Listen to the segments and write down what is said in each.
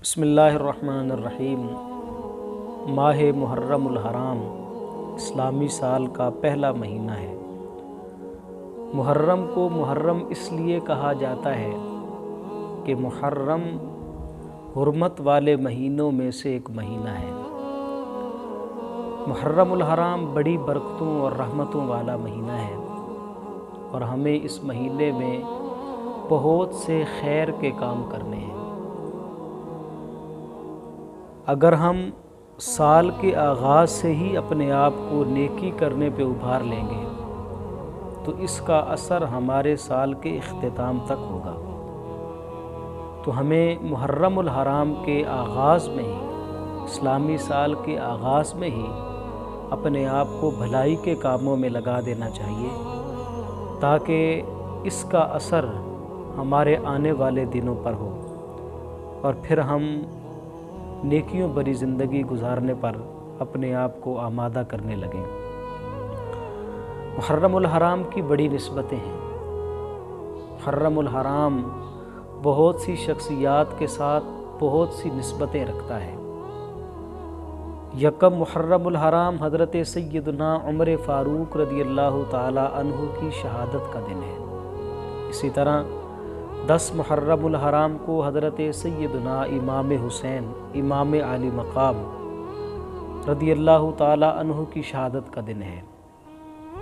بسم اللہ الرحمن الرحیم۔ ماہ محرم الحرام اسلامی سال کا پہلا مہینہ ہے۔ محرم کو محرم اس لیے کہا جاتا ہے کہ محرم حرمت والے مہینوں میں سے ایک مہینہ ہے۔ محرم الحرام بڑی برکتوں اور رحمتوں والا مہینہ ہے اور ہمیں اس مہینے میں بہت سے خیر کے کام کرنے ہیں۔ اگر ہم سال کے آغاز سے ہی اپنے آپ کو نیکی کرنے پہ ابھار لیں گے تو اس کا اثر ہمارے سال کے اختتام تک ہوگا۔ تو ہمیں محرم الحرام کے آغاز میں ہی، اسلامی سال کے آغاز میں ہی اپنے آپ کو بھلائی کے کاموں میں لگا دینا چاہیے تاکہ اس کا اثر ہمارے آنے والے دنوں پر ہو اور پھر ہم نیکیوں بری زندگی گزارنے پر اپنے آپ کو آمادہ کرنے لگیں۔ محرم الحرام کی بڑی نسبتیں ہیں۔ محرم الحرام بہت سی شخصیات کے ساتھ بہت سی نسبتیں رکھتا ہے۔ یکم محرم الحرام حضرت سیدنا عمر فاروق رضی اللہ تعالی عنہ کی شہادت کا دن ہے۔ اسی طرح 10 محرم الحرام کو حضرت سیدنا امام حسین امام عالی مقام رضی اللہ تعالی عنہ کی شہادت کا دن ہے۔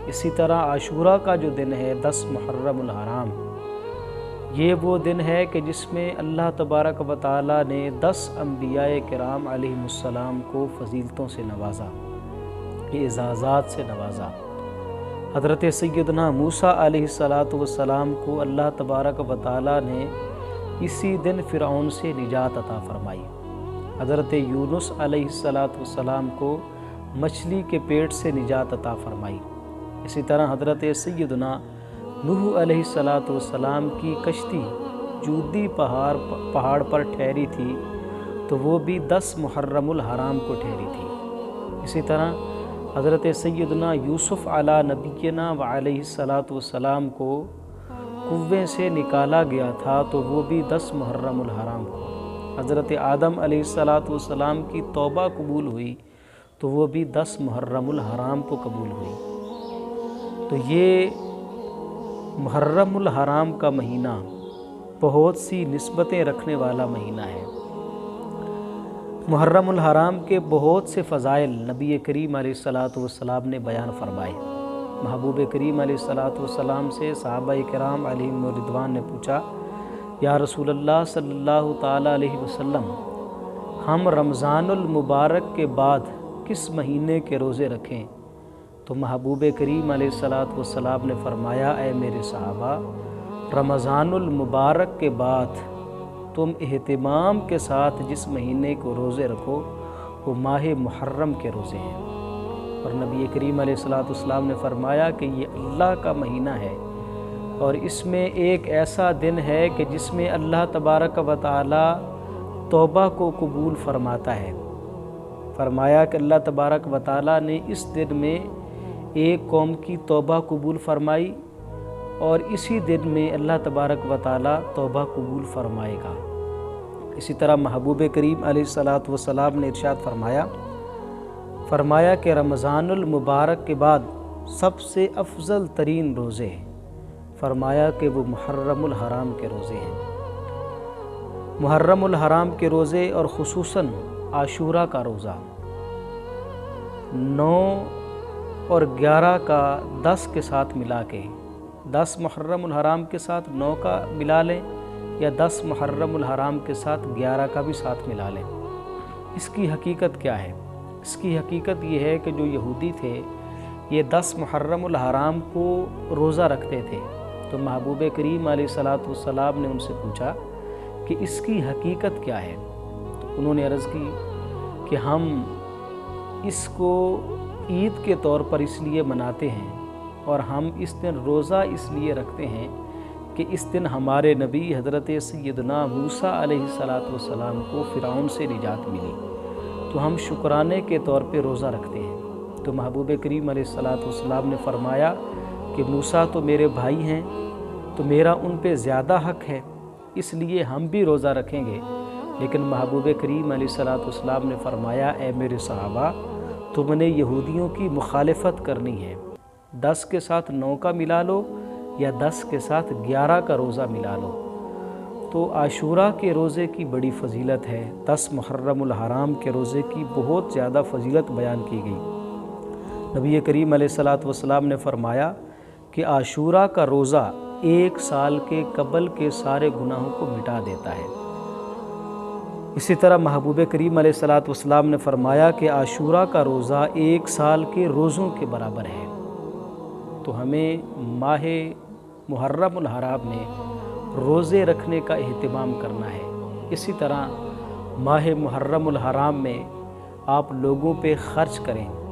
اسی طرح عاشوراء کا جو دن ہے 10 محرم الحرام، یہ وہ دن ہے کہ جس میں اللہ تبارک و تعالی نے 10 انبیاء کرام علیہم السلام کو فضیلتوں سے نوازا، اعزازات سے نوازا۔ حضرت سیدنا موسیٰ علیہ السلام کو اللہ تبارک و تعالی نے اسی دن فرعون سے نجات عطا فرمائی۔ حضرت یونس علیہ السلام کو مچھلی کے پیٹ سے نجات عطا فرمائی۔ اسی طرح حضرت سیدنا نوح علیہ السلام کی کشتی جودی پہاڑ پر ٹھہری تھی تو وہ بھی 10 محرم الحرام کو ٹھہری تھی۔ اسی طرح حضرت سیدنا یوسف علی نبینا و علیہ السلام کو کنویں سے نکالا گیا تھا تو وہ بھی 10 محرم الحرام کو۔ حضرت آدم علیہ السلام کی توبہ قبول ہوئی تو وہ بھی 10 محرم الحرام کو قبول ہوئی۔ تو یہ محرم الحرام کا مہینہ بہت سی نسبتیں رکھنے والا مہینہ ہے۔ محرم الحرام کے بہت سے فضائل نبی کریم علیہ السلام نے بیان فرمائے۔ محبوب کریم علیہ السلام سے صحابہ کرام علیہم رضوان نے پوچھا، یا رسول اللہ صلی اللہ تعالیٰ علیہ وسلم، ہم رمضان المبارک کے بعد کس مہینے کے روزے رکھیں؟ تو محبوب کریم علیہ السلام نے فرمایا، اے میرے صحابہ، رمضان المبارک کے بعد تم اہتمام کے ساتھ جس مہینے کو روزے رکھو وہ ماہ محرم کے روزے ہیں۔ اور نبی کریم علیہ السلام نے فرمایا کہ یہ اللہ کا مہینہ ہے اور اس میں ایک ایسا دن ہے کہ جس میں اللہ تبارک و تعالی توبہ کو قبول فرماتا ہے۔ فرمایا کہ اللہ تبارک و تعالی نے اس دن میں ایک قوم کی توبہ قبول فرمائی اور اسی دن میں اللہ تبارک و تعالی توبہ قبول فرمائے گا۔ اسی طرح محبوب کریم علیہ السلام نے ارشاد فرمایا کہ رمضان المبارک کے بعد سب سے افضل ترین روزے ہیں۔ فرمایا کہ وہ محرم الحرام کے روزے ہیں۔ محرم الحرام کے روزے اور خصوصاً عاشوراء کا روزہ 9 اور 11 کا 10 کے ساتھ ملا کے، 10 محرم الحرام کے ساتھ 9 کا ملا لیں یا 10 محرم الحرام کے ساتھ 11 کا بھی ساتھ ملا لیں۔ اس کی حقیقت کیا ہے؟ اس کی حقیقت یہ ہے کہ جو یہودی تھے یہ 10 محرم الحرام کو روزہ رکھتے تھے، تو محبوب کریم علیہ السلام نے ان سے پوچھا کہ اس کی حقیقت کیا ہے؟ تو انہوں نے عرض کی کہ ہم اس کو عید کے طور پر اس لیے مناتے ہیں اور ہم اس دن روزہ اس لیے رکھتے ہیں کہ اس دن ہمارے نبی حضرت سیدنا موسیٰ علیہ السلام کو فرعون سے نجات ملی، تو ہم شکرانے کے طور پہ روزہ رکھتے ہیں۔ تو محبوب کریم علیہ السلام نے فرمایا کہ موسیٰ تو میرے بھائی ہیں تو میرا ان پہ زیادہ حق ہے، اس لیے ہم بھی روزہ رکھیں گے لیکن محبوب کریم علیہ الصلوۃ والسلام نے فرمایا اے میرے صحابہ تم نے یہودیوں کی مخالفت کرنی ہے، 10 کے ساتھ 9 کا ملا لو یا 10 کے ساتھ 11 کا روزہ ملا لو۔ تو عاشوراء کے روزے کی بڑی فضیلت ہے، 10 محرم الحرام کے روزے کی بہت زیادہ فضیلت بیان کی گئی۔ نبی کریم علیہ الصلوۃ والسلام نے فرمایا کہ عاشوراء کا روزہ 1 سال کے قبل کے سارے گناہوں کو مٹا دیتا ہے۔ اسی طرح محبوب کریم علیہ الصلوۃ والسلام نے فرمایا کہ عاشوراء کا روزہ 1 سال کے روزوں کے برابر ہے۔ تو ہمیں ماہ محرم الحرام میں روزے رکھنے کا اہتمام کرنا ہے۔ اسی طرح ماہ محرم الحرام میں آپ لوگوں پہ خرچ کریں،